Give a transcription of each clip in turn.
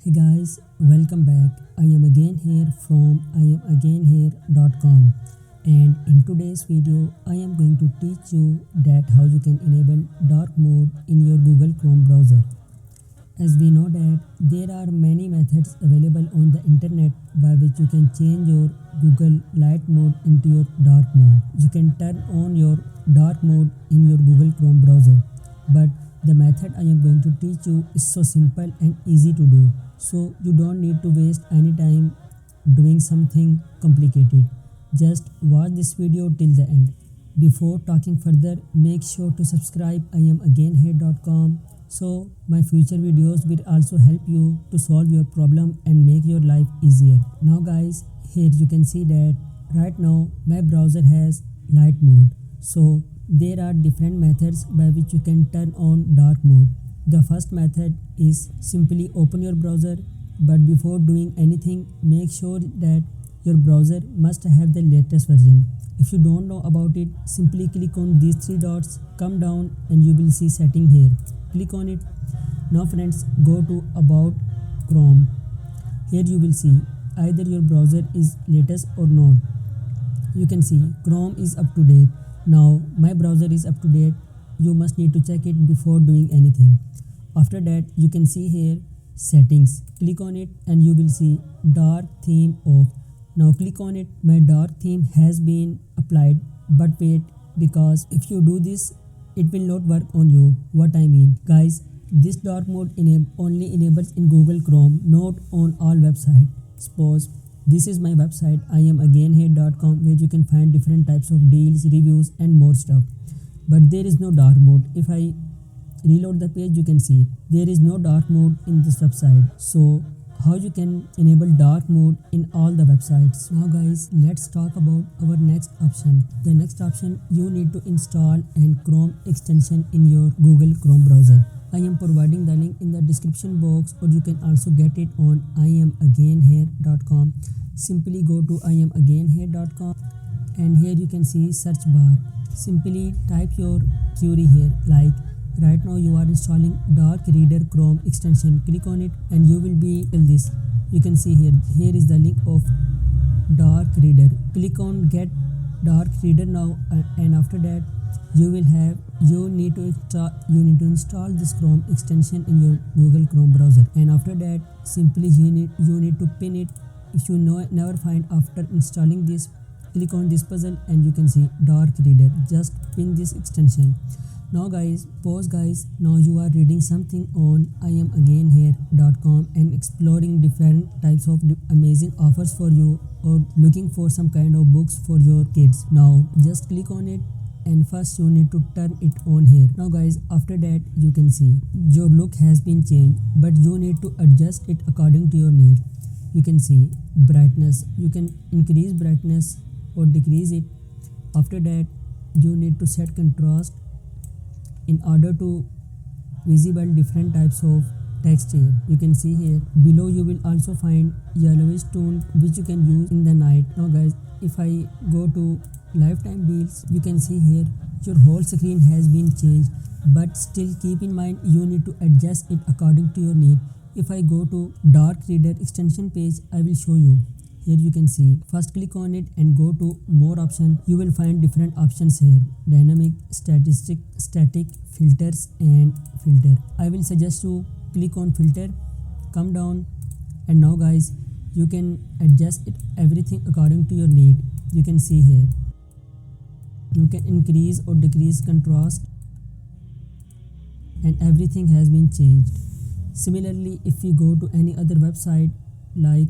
Hey guys, welcome back. I am again here from Iamagainhere.com, and in today's video I am going to teach you that how you can enable dark mode in your Google Chrome browser. As we know that there are many methods available on the internet by which you can change your Google light mode into your dark mode. You can turn on your dark mode in your Google Chrome browser, but the method I am going to teach you is so simple and easy to do, so you don't need to waste any time doing something complicated. Just watch this video till the end. Before talking further, make sure to subscribe Iamagainhere.com, so my future videos will also help you to solve your problem and make your life easier. Now guys, here you can see that right now my browser has light mode. So there are different methods by which you can turn on dark mode. The first method is simply open your browser, but before doing anything, make sure that your browser must have the latest version. If you don't know about it, simply click on these three dots, come down and you will see setting here. Click on it. Now friends, go to about Chrome. Here you will see either your browser is latest or not. You can see Chrome is up to date. Now my browser is up to date. You must need to check it before doing anything. After that, you can see here settings. Click on it and you will see dark theme off. Now click on it. My dark theme has been applied, but wait, because if you do this, it will not work on you. What I mean, guys, this dark mode only enables in Google Chrome, not on all websites. Suppose this is my website Iamagainhere.com, where you can find different types of deals, reviews and more stuff. But there is no dark mode. If I reload the page, you can see there is no dark mode in this website. So how you can enable dark mode in all the websites? Now guys, let's talk about our next option. The next option, you need to install an Chrome extension in your Google Chrome browser. I am providing the link in the description box, or you can also get it on Iamagainhere.com. Simply go to Iamagainhere.com and here you can see search bar. Simply type your query here, like right now you are installing Dark Reader Chrome extension. Click on it and you will be till this. You can see here is the link of Dark Reader. Click on get Dark Reader now, and after that you need to install this Chrome extension in your Google Chrome browser. And after that, simply you need to pin it. If you never find after installing this, click on this puzzle and you can see Dark Reader. Just pin this extension. Now guys, pause guys. Now you are reading something on Iamagainhere.com and exploring different types of amazing offers for you, or looking for some kind of books for your kids. Now just click on it, and first you need to turn it on here. Now guys, after that you can see your look has been changed, but you need to adjust it according to your need. You can see brightness. You can increase brightness or decrease it. After that, you need to set contrast in order to visible different types of text here. You can see here below you will also find yellowish tone which you can use in the night. Now guys, if I go to lifetime deals, you can see here your whole screen has been changed, but still keep in mind you need to adjust it according to your need. If I go to Dark Reader extension page, I will show you. Here you can see, first click on it and go to more option. You will find different options here: dynamic, static, filters and filter. I will suggest you click on filter, come down, and now guys, you can adjust it everything according to your need. You can see here you can increase or decrease contrast, and everything has been changed. Similarly, if we go to any other website, like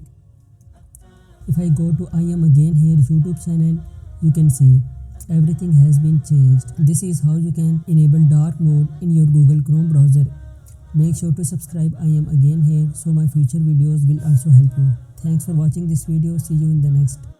if I go to Iamagainhere YouTube channel, you can see everything has been changed. This is how you can enable dark mode in your Google Chrome browser. Make sure to subscribe Iamagainhere, so my future videos will also help you. Thanks for watching this video. See you in the next.